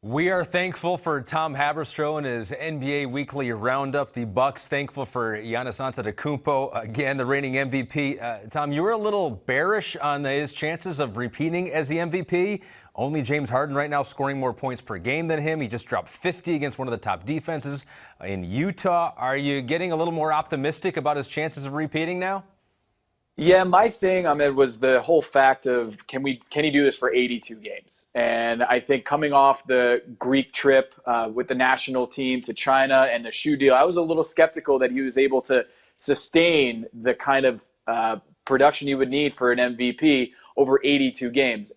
We are thankful for Tom Haberstroh and his NBA Weekly Roundup. The Bucks thankful for Giannis Antetokounmpo, again the reigning MVP. Tom, you were a little bearish on his chances of repeating as the MVP. Only James Harden right now scoring more points per game than him. He just dropped 50 against one of the top defenses in Utah. Are you getting a little more optimistic about his chances of repeating now? Yeah, my thing, Ahmed, was the whole fact of can he do this for 82 games? And I think coming off the Greek trip with the national team to China and the shoe deal, I was a little skeptical that he was able to sustain the kind of production you would need for an MVP over 82 games.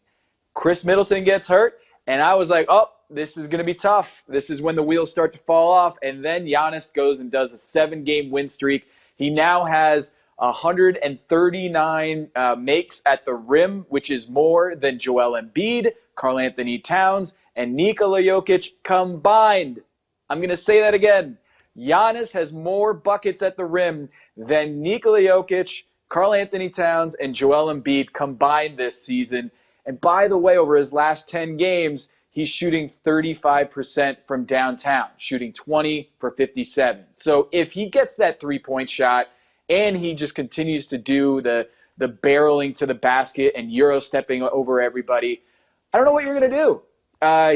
Chris Middleton gets hurt, and I was like, oh, this is going to be tough. This is when the wheels start to fall off. And then Giannis goes and does a 7-game win streak. He now has 139 makes at the rim, which is more than Joel Embiid, Karl Anthony Towns, and Nikola Jokic combined. I'm going to say that again. Giannis has more buckets at the rim than Nikola Jokic, Karl Anthony Towns, and Joel Embiid combined this season. And by the way, over his last 10 games, he's shooting 35% from downtown, shooting 20 for 57. So if he gets that three-point shot, and he just continues to do the barreling to the basket and Euro stepping over everybody, I don't know what you're going to do.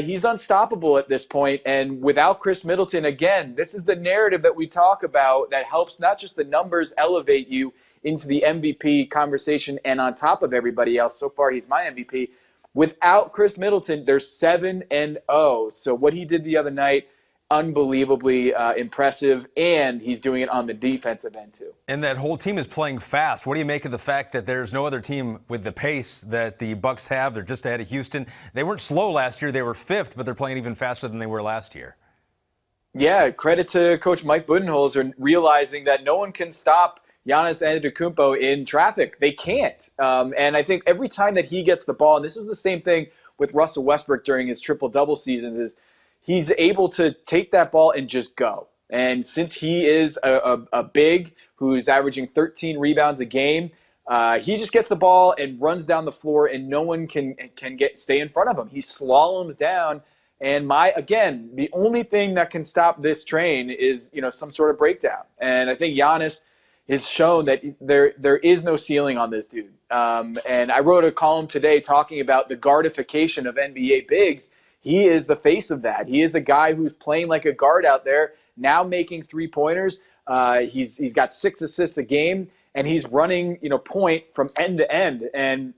He's unstoppable at this point. And without Chris Middleton, again, this is the narrative that we talk about that helps not just the numbers elevate you into the MVP conversation and on top of everybody else. So far, he's my MVP. Without Chris Middleton, they're 7-0. So what he did the other night, unbelievably impressive, and he's doing it on the defensive end too. And that whole team is playing fast. What do you make of the fact that there's no other team with the pace that the Bucks have? They're just ahead of Houston. They weren't slow last year. They were fifth, but they're playing even faster than they were last year. Yeah, credit to Coach Mike Budenholzer realizing that no one can stop Giannis Antetokounmpo in traffic. They can't. And I think every time that he gets the ball, and this was the same thing with Russell Westbrook during his triple-double seasons, is he's able to take that ball and just go. And since he is a big who's averaging 13 rebounds a game, he just gets the ball and runs down the floor, and no one can stay in front of him. He slaloms down. And the only thing that can stop this train is some sort of breakdown. And I think Giannis has shown that there is no ceiling on this dude. And I wrote a column today talking about the guardification of NBA bigs. He is the face of that. He is a guy who's playing like a guard out there, now making three-pointers. He's got 6 assists a game, and he's running point from end to end. And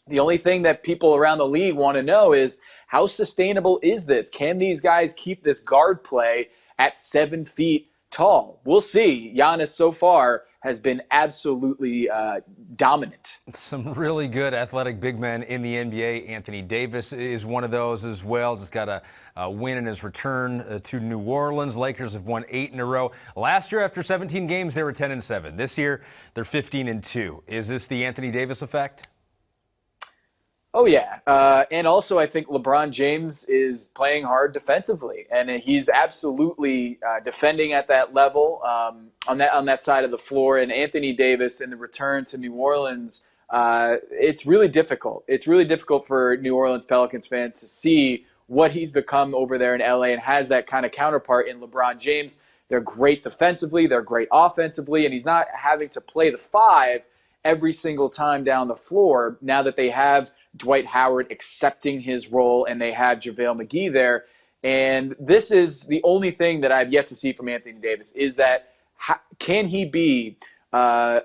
the only thing that people around the league want to know is how sustainable is this? Can these guys keep this guard play at 7 feet tall? We'll see. Giannis so far has been absolutely dominant. Some really good athletic big men in the NBA. Anthony Davis is one of those as well. Just got a win in his return to New Orleans. Lakers have won 8 in a row. Last year, after 17 games, they were 10-7. This year, they're 15-2. Is this the Anthony Davis effect? Oh, yeah. And also, I think LeBron James is playing hard defensively, and he's absolutely defending at that level on that side of the floor. And Anthony Davis, in the return to New Orleans, it's really difficult. It's really difficult for New Orleans Pelicans fans to see what he's become over there in LA and has that kind of counterpart in LeBron James. They're great defensively. They're great offensively, and he's not having to play the 5 every single time down the floor now that they have Dwight Howard accepting his role and they have JaVale McGee there. And this is the only thing that I've yet to see from Anthony Davis is that can he be a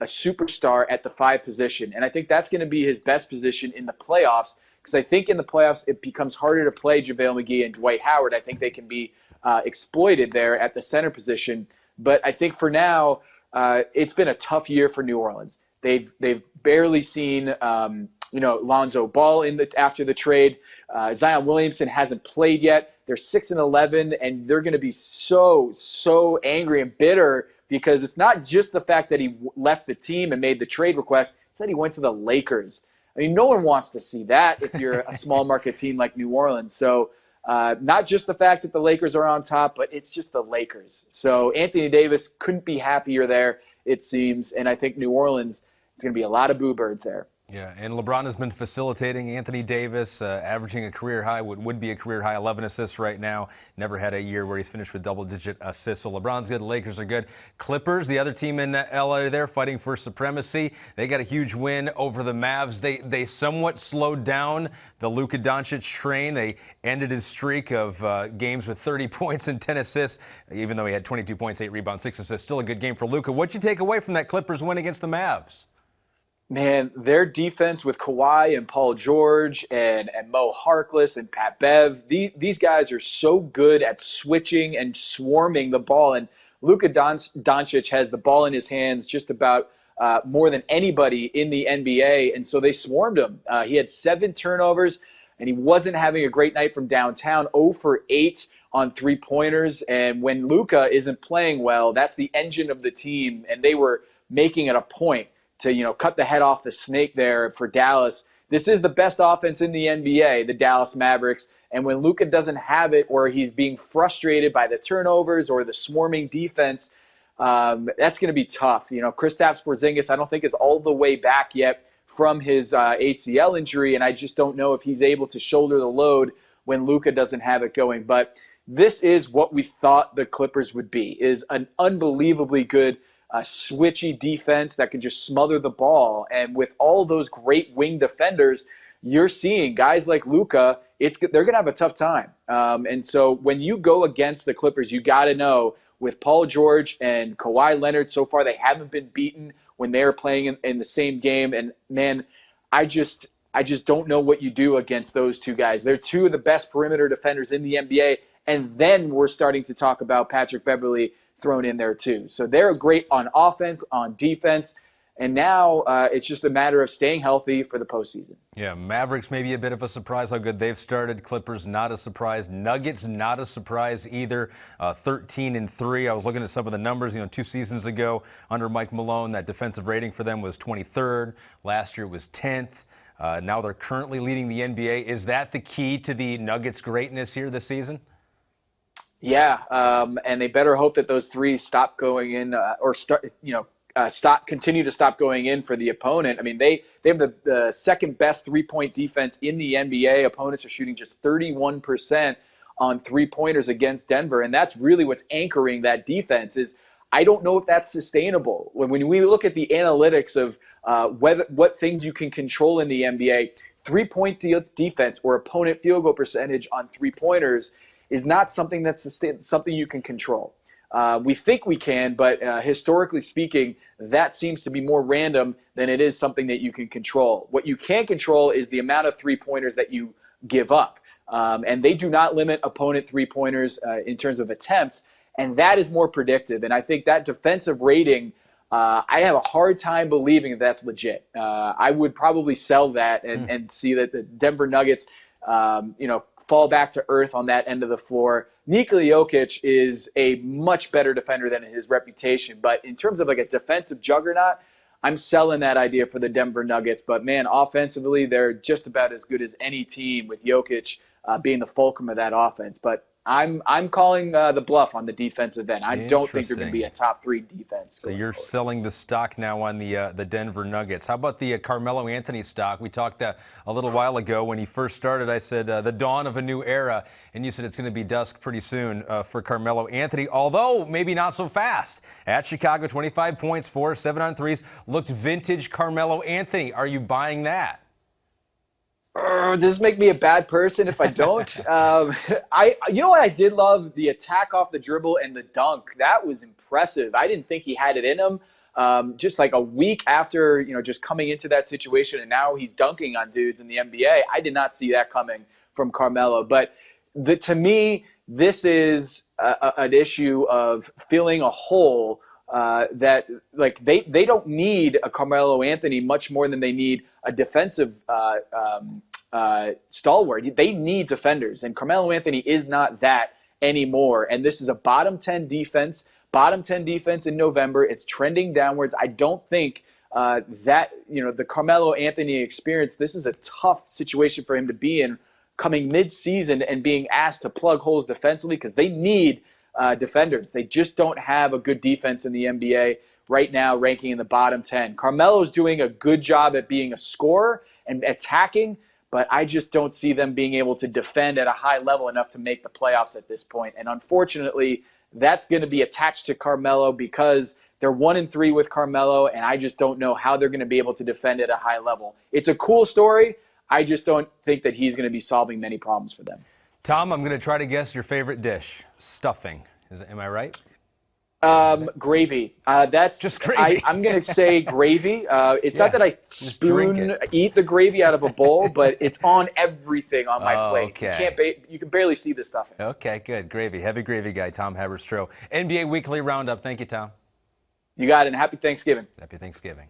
superstar at the 5 position? And I think that's going to be his best position in the playoffs, because I think in the playoffs it becomes harder to play JaVale McGee and Dwight Howard. I think they can be exploited there at the center position. But I think for now, it's been a tough year for New Orleans. They've barely seen Lonzo Ball after the trade. Zion Williamson hasn't played yet. They're 6-11, and they're going to be so angry and bitter because it's not just the fact that he left the team and made the trade request. It's that he went to the Lakers. I mean, no one wants to see that if you're a small market team like New Orleans. So not just the fact that the Lakers are on top, but it's just the Lakers. So Anthony Davis couldn't be happier there, it seems, and I think New Orleans is going to be a lot of boo birds there. Yeah, and LeBron has been facilitating. Anthony Davis averaging a career high, would be a career high, 11 assists right now. Never had a year where he's finished with double-digit assists. So LeBron's good, the Lakers are good. Clippers, the other team in LA there, fighting for supremacy. They got a huge win over the Mavs. They somewhat slowed down the Luka Doncic train. They ended his streak of games with 30 points and 10 assists, even though he had 22 points, 8 rebounds, 6 assists. Still a good game for Luka. What'd you take away from that Clippers win against the Mavs? Man, their defense with Kawhi and Paul George and Mo Harkless and Pat Bev, these guys are so good at switching and swarming the ball. And Luka Doncic has the ball in his hands just about more than anybody in the NBA. And so they swarmed him. He had 7 turnovers, and he wasn't having a great night from downtown, 0 for 8 on three-pointers. And when Luka isn't playing well, that's the engine of the team. And they were making it a point to cut the head off the snake there for Dallas. This is the best offense in the NBA, the Dallas Mavericks. And when Luka doesn't have it, or he's being frustrated by the turnovers or the swarming defense, that's going to be tough. Kristaps Porzingis, I don't think is all the way back yet from his ACL injury, and I just don't know if he's able to shoulder the load when Luka doesn't have it going. But this is what we thought the Clippers would be: is an unbelievably good switchy defense that can just smother the ball. And with all those great wing defenders, you're seeing guys like Luka, they're going to have a tough time. And so when you go against the Clippers, you got to know, with Paul George and Kawhi Leonard, so far they haven't been beaten when they're playing in the same game. And man, I just don't know what you do against those two guys. They're two of the best perimeter defenders in the NBA. And then we're starting to talk about Patrick Beverley thrown in there too. So they're great on offense, on defense, and now it's just a matter of staying healthy for the postseason. Yeah, Mavericks maybe a bit of a surprise how good they've started. Clippers not a surprise. Nuggets not a surprise either. 13-3. I was looking at some of the numbers. 2 seasons ago under Mike Malone, that defensive rating for them was 23rd. Last year was 10th. Now they're currently leading the NBA. Is that the key to the Nuggets' greatness here this season? Yeah, and they better hope that those threes stop going in, continue to stop going in for the opponent. I mean, they have the second best 3-point defense in the NBA. Opponents are shooting just 31% on 3-pointers against Denver, and that's really what's anchoring that defense. I don't know if that's sustainable. When we look at the analytics of what things you can control in the NBA, 3-point defense or opponent field goal percentage on 3-pointers is not something that's something you can control. We think we can, but historically speaking, that seems to be more random than it is something that you can control. What you can control is the amount of 3-pointers that you give up. And they do not limit opponent 3-pointers in terms of attempts, and that is more predictive. And I think that defensive rating, I have a hard time believing that's legit. I would probably sell that and see that the Denver Nuggets, fall back to earth on that end of the floor. Nikola Jokic is a much better defender than his reputation, but in terms of like a defensive juggernaut, I'm selling that idea for the Denver Nuggets. But man, offensively, they're just about as good as any team, with Jokic being the fulcrum of that offense. But I'm calling the bluff on the defensive end. I don't think they're going to be a top 3 defense. So you're selling the stock now on the Denver Nuggets. How about the Carmelo Anthony stock? We talked a little while ago when he first started. I said the dawn of a new era, and you said it's going to be dusk pretty soon for Carmelo Anthony, although maybe not so fast. At Chicago, 25 points, 4 7 on threes, looked vintage Carmelo Anthony. Are you buying that? Does this make me a bad person if I don't? You know what I did love? The attack off the dribble and the dunk. That was impressive. I didn't think he had it in him. Just like a week after, just coming into that situation, and now he's dunking on dudes in the NBA. I did not see that coming from Carmelo. But to me, this is an issue of filling a hole that, like, they don't need a Carmelo Anthony much more than they need a defensive stalwart. They need defenders, and Carmelo Anthony is not that anymore. And this is a bottom 10 defense in November. It's trending downwards. I don't think that the Carmelo Anthony experience, this is a tough situation for him to be in coming mid-season and being asked to plug holes defensively, because they need defenders. They just don't have a good defense in the NBA right now ranking in the bottom 10. Carmelo's doing a good job at being a scorer and attacking, but I just don't see them being able to defend at a high level enough to make the playoffs at this point. And unfortunately, that's going to be attached to Carmelo because they're 1-3 with Carmelo, and I just don't know how they're going to be able to defend at a high level. It's a cool story. I just don't think that he's going to be solving many problems for them. Tom, I'm going to try to guess your favorite dish, stuffing. Am I right? Gravy. That's just gravy. I'm going to say gravy. It's not that I eat the gravy out of a bowl, but it's on everything on my plate. Okay. You can barely see the stuffing. Okay, good. Gravy. Heavy gravy guy, Tom Haberstroh. NBA Weekly Roundup. Thank you, Tom. You got it, and happy Thanksgiving. Happy Thanksgiving.